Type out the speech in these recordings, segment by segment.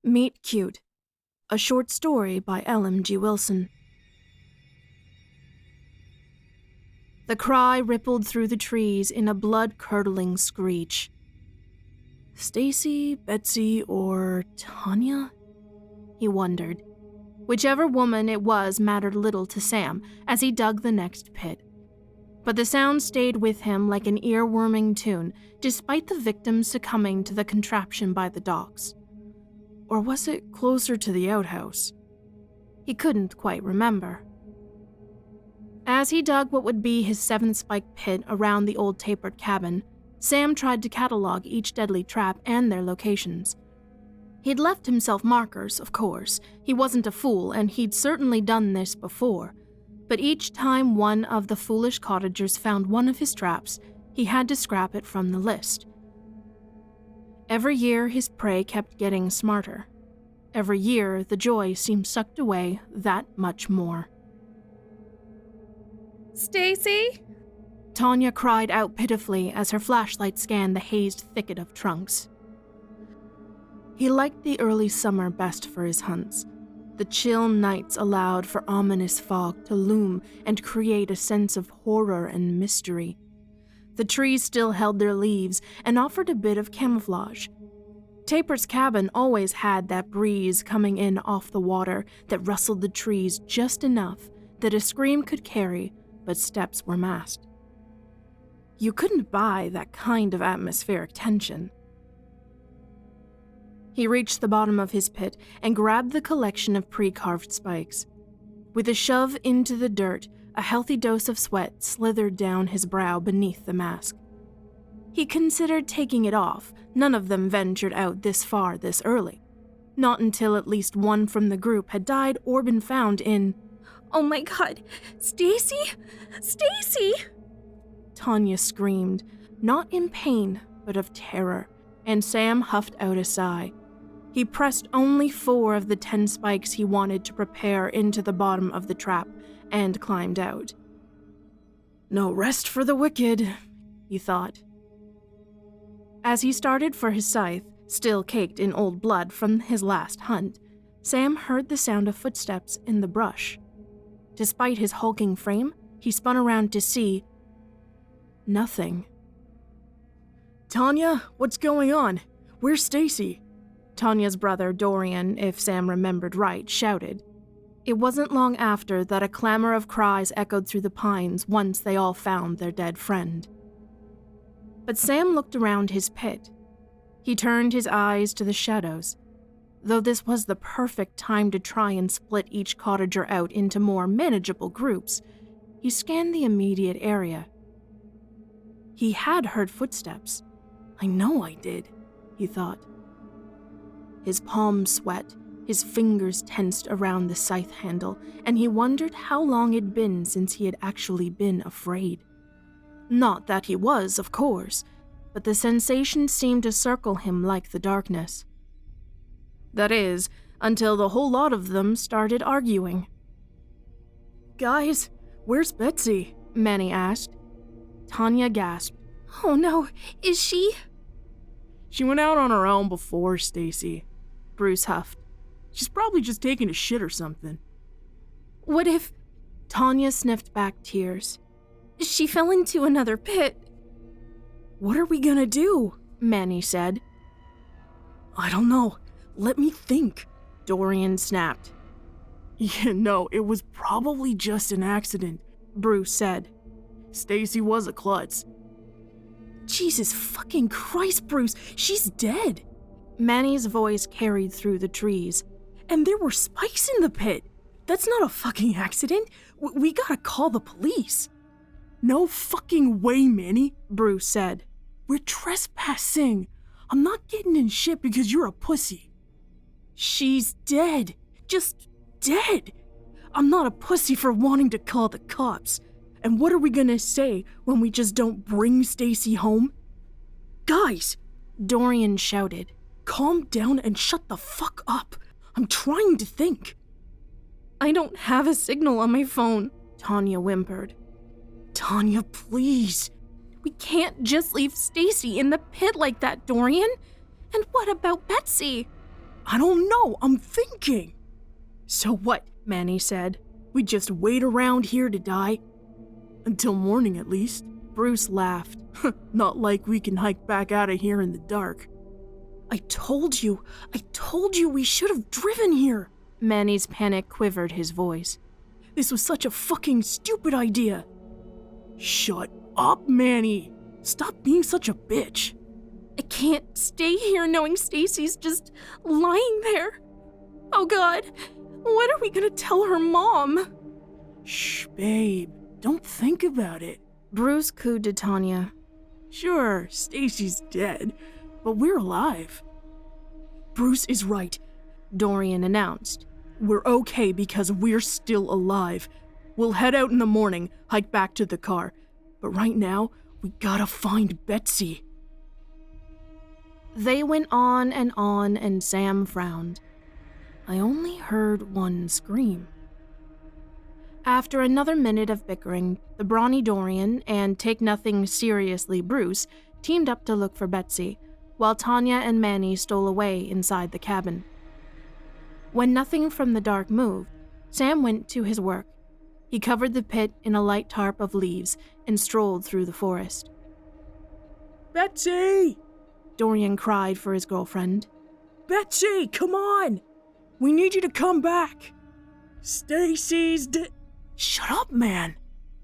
Meet Cute, a short story by LMG Wilson. The cry rippled through the trees in a blood-curdling screech. Stacy, Betsy, or Tanya? He wondered. Whichever woman it was mattered little to Sam as he dug the next pit. But the sound stayed with him like an earworming tune, despite the victim succumbing to the contraption by the docks. Or was it closer to the outhouse? He couldn't quite remember. As he dug what would be his 7-spike pit around the old tapered cabin, Sam tried to catalog each deadly trap and their locations. He'd left himself markers, of course. He wasn't a fool, and he'd certainly done this before. But each time one of the foolish cottagers found one of his traps, he had to scrap it from the list. Every year, his prey kept getting smarter. Every year, the joy seemed sucked away that much more. Stacy? Tanya cried out pitifully as her flashlight scanned the hazed thicket of trunks. He liked the early summer best for his hunts. The chill nights allowed for ominous fog to loom and create a sense of horror and mystery. The trees still held their leaves and offered a bit of camouflage. Taper's cabin always had that breeze coming in off the water that rustled the trees just enough that a scream could carry, but steps were masked. You couldn't buy that kind of atmospheric tension. He reached the bottom of his pit and grabbed the collection of pre-carved spikes. With a shove into the dirt, a healthy dose of sweat slithered down his brow beneath the mask. He considered taking it off. None of them ventured out this far this early. Not until at least one from the group had died or been found in... Oh my God! Stacy? Stacy! Tanya screamed, not in pain, but of terror, and Sam huffed out a sigh. He pressed only 4 of the 10 spikes he wanted to prepare into the bottom of the trap and climbed out. No rest for the wicked, he thought. As he started for his scythe, still caked in old blood from his last hunt, Sam heard the sound of footsteps in the brush. Despite his hulking frame, he spun around to see nothing. Tanya, what's going on? Where's Stacy? Tanya's brother, Dorian, if Sam remembered right, shouted. It wasn't long after that a clamor of cries echoed through the pines once they all found their dead friend. But Sam looked around his pit. He turned his eyes to the shadows. Though this was the perfect time to try and split each cottager out into more manageable groups, he scanned the immediate area. He had heard footsteps. I know I did, he thought. His palms sweat, his fingers tensed around the scythe handle, and he wondered how long it'd been since he had actually been afraid. Not that he was, of course, but the sensation seemed to circle him like the darkness. That is, until the whole lot of them started arguing. Guys, where's Betsy? Manny asked. Tanya gasped. Oh no, is she? She went out on her own before, Stacy. Bruce huffed. She's probably just taking a shit or something. What if... Tanya sniffed back tears. She fell into another pit. What are we gonna do? Manny said. I don't know. Let me think. Dorian snapped. Yeah, no, it was probably just an accident, Bruce said. Stacy was a klutz. Jesus fucking Christ, Bruce, she's dead. Manny's voice carried through the trees. And there were spikes in the pit. That's not a fucking accident. We gotta call the police. No fucking way, Manny, Bruce said. We're trespassing. I'm not getting in shit because you're a pussy. She's dead. Just dead. I'm not a pussy for wanting to call the cops. And what are we gonna say when we just don't bring Stacy home? Guys, Dorian shouted. Calm down and shut the fuck up. I'm trying to think. I don't have a signal on my phone, Tanya whimpered. Tanya, please. We can't just leave Stacy in the pit like that, Dorian. And what about Betsy? I don't know, I'm thinking. So what? Manny said. We just wait around here to die? Until morning, at least. Bruce laughed. Not like we can hike back out of here in the dark. I told you we should have driven here. Manny's panic quivered his voice. This was such a fucking stupid idea. Shut up, Manny. Stop being such a bitch. I can't stay here knowing Stacy's just lying there. Oh God, what are we gonna tell her mom? Shh, babe. Don't think about it. Bruce cooed to Tanya. Sure, Stacy's dead, but we're alive. Bruce is right, Dorian announced. We're okay because we're still alive. We'll head out in the morning, hike back to the car. But right now, we gotta find Betsy. They went on, and Sam frowned. I only heard one scream. After another minute of bickering, the brawny Dorian and take nothing seriously Bruce teamed up to look for Betsy, while Tanya and Manny stole away inside the cabin. When nothing from the dark moved, Sam went to his work. He covered the pit in a light tarp of leaves and strolled through the forest. Betsy! Dorian cried for his girlfriend. Betsy, come on! We need you to come back! Stacy's dead. Shut up, man!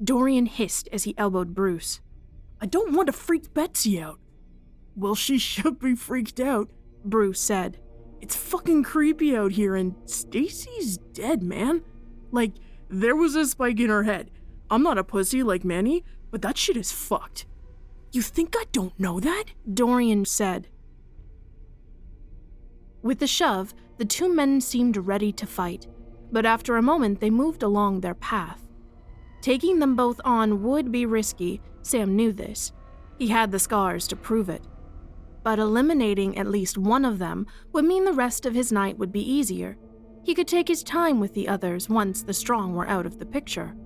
Dorian hissed as he elbowed Bruce. I don't want to freak Betsy out. Well, she should be freaked out, Bruce said. It's fucking creepy out here and Stacy's dead, man. Like, there was a spike in her head. I'm not a pussy like Manny, but that shit is fucked. You think I don't know that? Dorian said. With the shove, the two men seemed ready to fight, but after a moment they moved along their path. Taking them both on would be risky, Sam knew this. He had the scars to prove it. But eliminating at least one of them would mean the rest of his night would be easier. He could take his time with the others once the strong were out of the picture.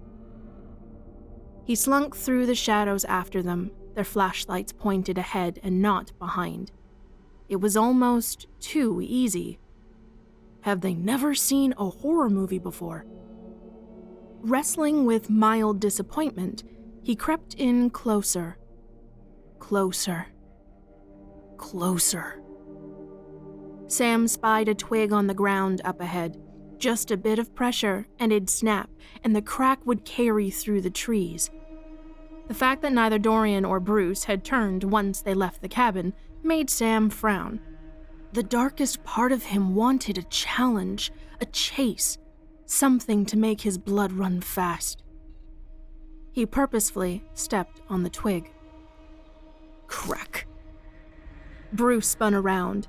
He slunk through the shadows after them, their flashlights pointed ahead and not behind. It was almost too easy. Have they never seen a horror movie before? Wrestling with mild disappointment, he crept in closer. Closer. Closer. Sam spied a twig on the ground up ahead. Just a bit of pressure, and it'd snap, and the crack would carry through the trees. The fact that neither Dorian or Bruce had turned once they left the cabin made Sam frown. The darkest part of him wanted a challenge, a chase, something to make his blood run fast. He purposefully stepped on the twig. Crack. Bruce spun around.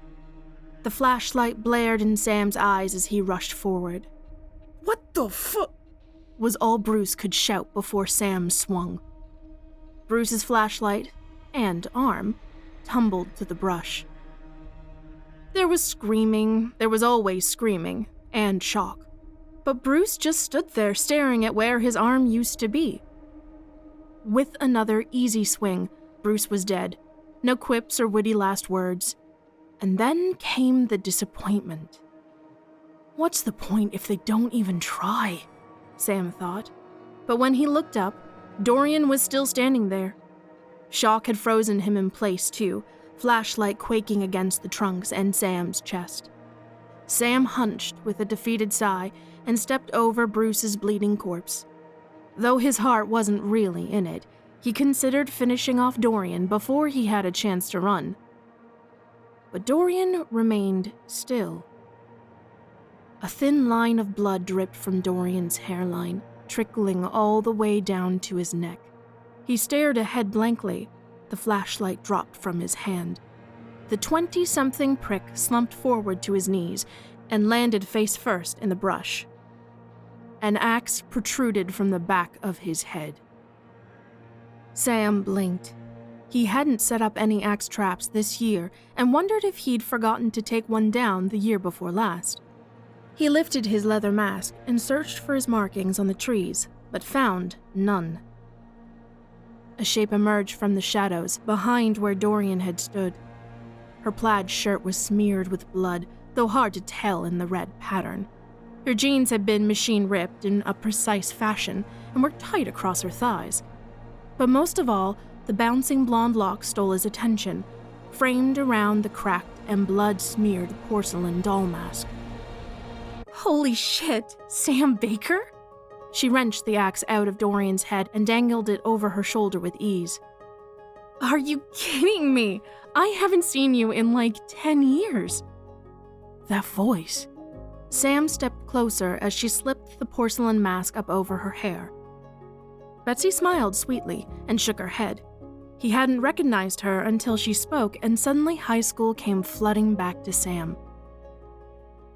The flashlight blared in Sam's eyes as he rushed forward. What the fuck? Was all Bruce could shout before Sam swung. Bruce's flashlight and arm tumbled to the brush. There was screaming, there was always screaming, and shock. But Bruce just stood there staring at where his arm used to be. With another easy swing, Bruce was dead. No quips or witty last words. And then came the disappointment. What's the point if they don't even try? Sam thought. But when he looked up, Dorian was still standing there. Shock had frozen him in place too, flashlight quaking against the trunks and Sam's chest. Sam hunched with a defeated sigh and stepped over Bruce's bleeding corpse. Though his heart wasn't really in it, he considered finishing off Dorian before he had a chance to run. But Dorian remained still. A thin line of blood dripped from Dorian's hairline, trickling all the way down to his neck. He stared ahead blankly. The flashlight dropped from his hand. The 20-something prick slumped forward to his knees and landed face first in the brush. An axe protruded from the back of his head. Sam blinked. He hadn't set up any axe traps this year and wondered if he'd forgotten to take one down the year before last. He lifted his leather mask and searched for his markings on the trees, but found none. A shape emerged from the shadows behind where Dorian had stood. Her plaid shirt was smeared with blood, though hard to tell in the red pattern. Her jeans had been machine-ripped in a precise fashion and were tight across her thighs. But most of all, the bouncing blonde locks stole his attention, framed around the cracked and blood-smeared porcelain doll mask. Holy shit, Sam Baker? She wrenched the axe out of Dorian's head and dangled it over her shoulder with ease. Are you kidding me? I haven't seen you in like 10 years. That voice. Sam stepped closer as she slipped the porcelain mask up over her hair. Betsy smiled sweetly and shook her head. He hadn't recognized her until she spoke, and suddenly high school came flooding back to Sam.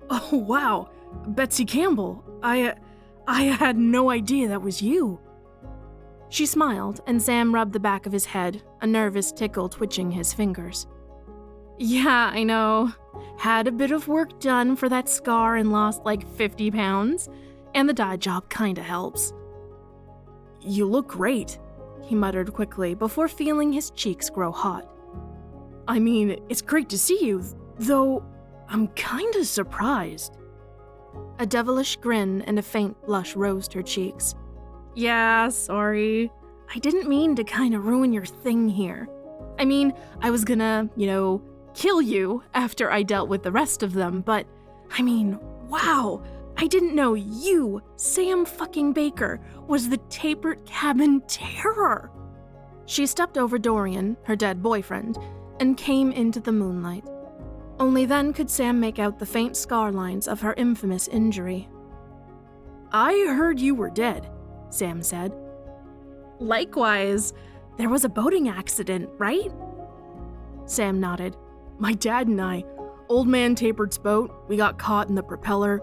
Oh, wow. Betsy Campbell. I had no idea that was you. She smiled, and Sam rubbed the back of his head, a nervous tickle twitching his fingers. Yeah, I know. Had a bit of work done for that scar and lost like 50 pounds, and the dye job kinda helps. You look great, he muttered quickly before feeling his cheeks grow hot. I mean, it's great to see you, though I'm kinda surprised. A devilish grin and a faint blush rose to her cheeks. Yeah, sorry. I didn't mean to kinda ruin your thing here. I mean, I was gonna, kill you after I dealt with the rest of them, but, wow, I didn't know you, Sam fucking Baker, was the tapered cabin terror. She stepped over Dorian, her dead boyfriend, and came into the moonlight. Only then could Sam make out the faint scar lines of her infamous injury. I heard you were dead, Sam said. Likewise, there was a boating accident, right? Sam nodded. My dad and I, old man Tapered's boat, we got caught in the propeller.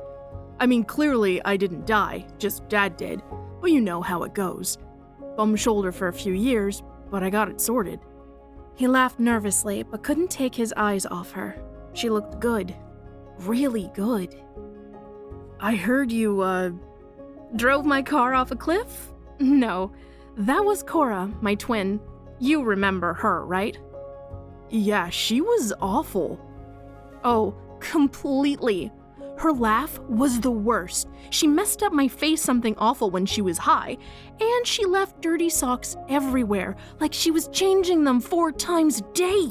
Clearly I didn't die, just Dad did, but you know how it goes. Bum shoulder for a few years, but I got it sorted. He laughed nervously, but couldn't take his eyes off her. She looked good. Really good. I heard you, drove my car off a cliff? No, that was Cora, my twin. You remember her, right? Yeah, she was awful. Oh, completely. Her laugh was the worst. She messed up my face something awful when she was high, and she left dirty socks everywhere, like she was changing them 4 times a day.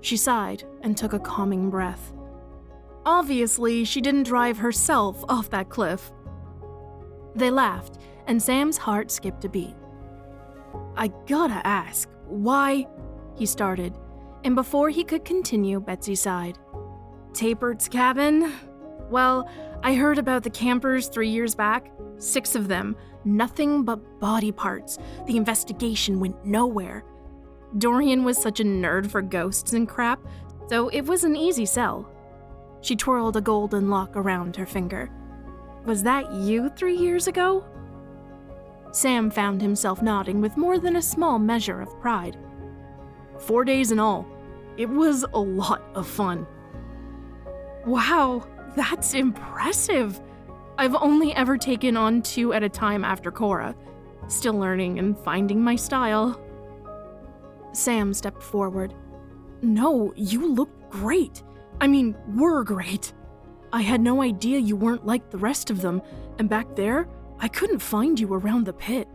She sighed and took a calming breath. Obviously, she didn't drive herself off that cliff. They laughed, and Sam's heart skipped a beat. I gotta ask, why? He started, and before he could continue, Betsy sighed. Tapered's cabin? Well, I heard about the campers 3 years back. 6 of them. Nothing but body parts. The investigation went nowhere. Dorian was such a nerd for ghosts and crap, so it was an easy sell. She twirled a golden lock around her finger. Was that you 3 years ago? Sam found himself nodding with more than a small measure of pride. 4 days in all. It was a lot of fun. Wow, that's impressive. I've only ever taken on 2 at a time after Cora. Still learning and finding my style. Sam stepped forward. No, you looked great. Were great. I had no idea you weren't like the rest of them, and back there, I couldn't find you around the pit.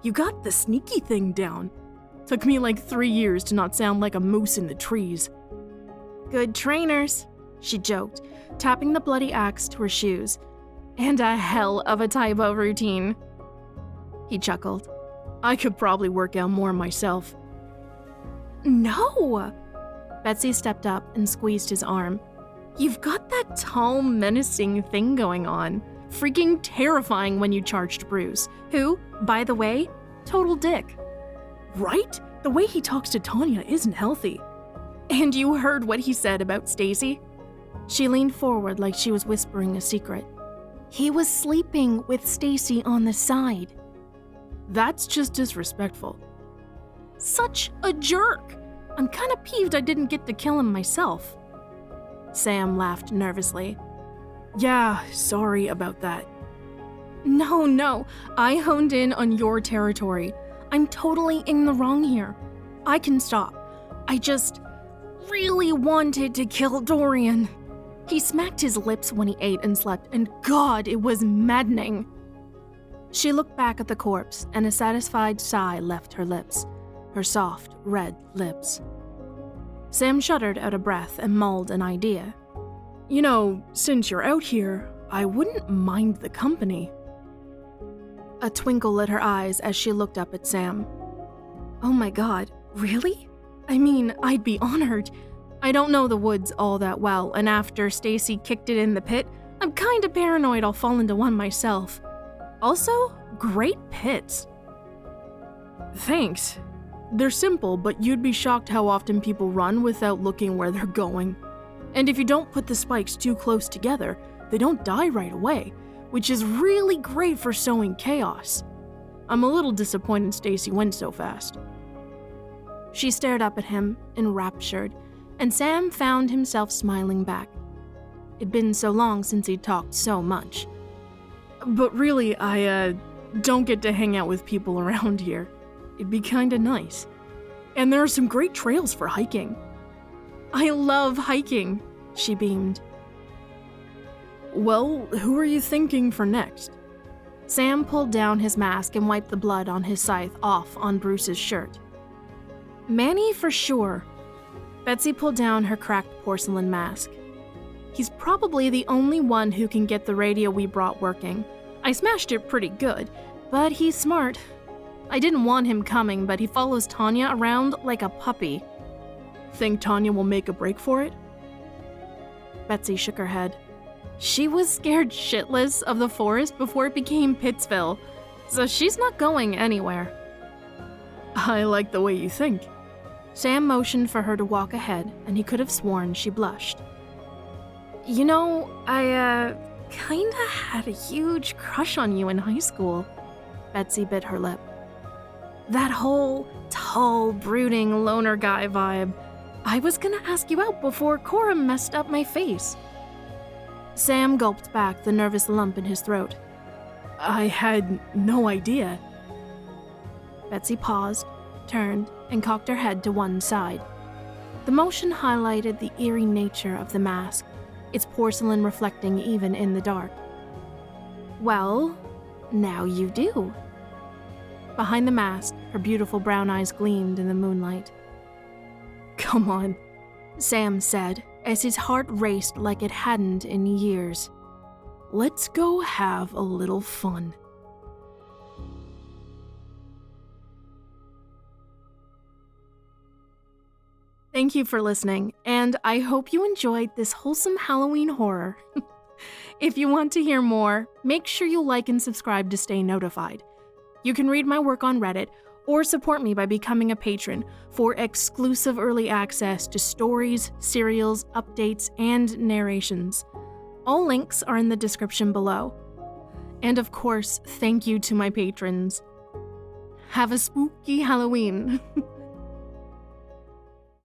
You got the sneaky thing down. Took me like 3 years to not sound like a moose in the trees. Good trainers, she joked, tapping the bloody axe to her shoes. And a hell of a typo routine. He chuckled. I could probably work out more myself. No! Betsy stepped up and squeezed his arm. You've got that tall, menacing thing going on. Freaking terrifying when you charged Bruce, who, by the way, total dick. Right? The way he talks to Tanya isn't healthy. And you heard what he said about Stacy? She leaned forward like she was whispering a secret. He was sleeping with Stacy on the side. That's just disrespectful. Such a jerk. I'm kinda peeved I didn't get to kill him myself. Sam laughed nervously. Yeah, sorry about that. No, I honed in on your territory. I'm totally in the wrong here. I can stop. I just really wanted to kill Dorian. He smacked his lips when he ate and slept, and God, it was maddening. She looked back at the corpse, and a satisfied sigh left her lips, her soft, red lips. Sam shuddered out a breath and mulled an idea. You know, since you're out here, I wouldn't mind the company. A twinkle lit her eyes as she looked up at Sam. Oh my God, really? I mean, I'd be honored. I don't know the woods all that well, and after Stacy kicked it in the pit, I'm kinda paranoid I'll fall into one myself. Also, great pits. Thanks. They're simple, but you'd be shocked how often people run without looking where they're going. And if you don't put the spikes too close together, they don't die right away, which is really great for sowing chaos. I'm a little disappointed Stacy went so fast. She stared up at him, enraptured, and Sam found himself smiling back. It'd been so long since he'd talked so much. But really, I don't get to hang out with people around here. It'd be kinda nice. And there are some great trails for hiking. I love hiking, she beamed. Well, who are you thinking for next? Sam pulled down his mask and wiped the blood on his scythe off on Bruce's shirt. Manny for sure. Betsy pulled down her cracked porcelain mask. He's probably the only one who can get the radio we brought working. I smashed it pretty good, but he's smart. I didn't want him coming, but he follows Tanya around like a puppy. Think Tanya will make a break for it? Betsy shook her head. She was scared shitless of the forest before it became Pittsville, so she's not going anywhere. I like the way you think. Sam motioned for her to walk ahead, and he could have sworn she blushed. You know, I, kinda had a huge crush on you in high school. Betsy bit her lip. That whole tall, brooding loner guy vibe. I was gonna ask you out before Cora messed up my face. Sam gulped back the nervous lump in his throat. I had no idea. Betsy paused, turned, and cocked her head to one side. The motion highlighted the eerie nature of the mask, its porcelain reflecting even in the dark. Well, now you do. Behind the mask, her beautiful brown eyes gleamed in the moonlight. Come on, Sam said, as his heart raced like it hadn't in years. Let's go have a little fun. Thank you for listening, and I hope you enjoyed this wholesome Halloween horror. If you want to hear more, make sure you like and subscribe to stay notified. You can read my work on Reddit or support me by becoming a patron for exclusive early access to stories, serials, updates, and narrations. All links are in the description below. And of course, thank you to my patrons. Have a spooky Halloween.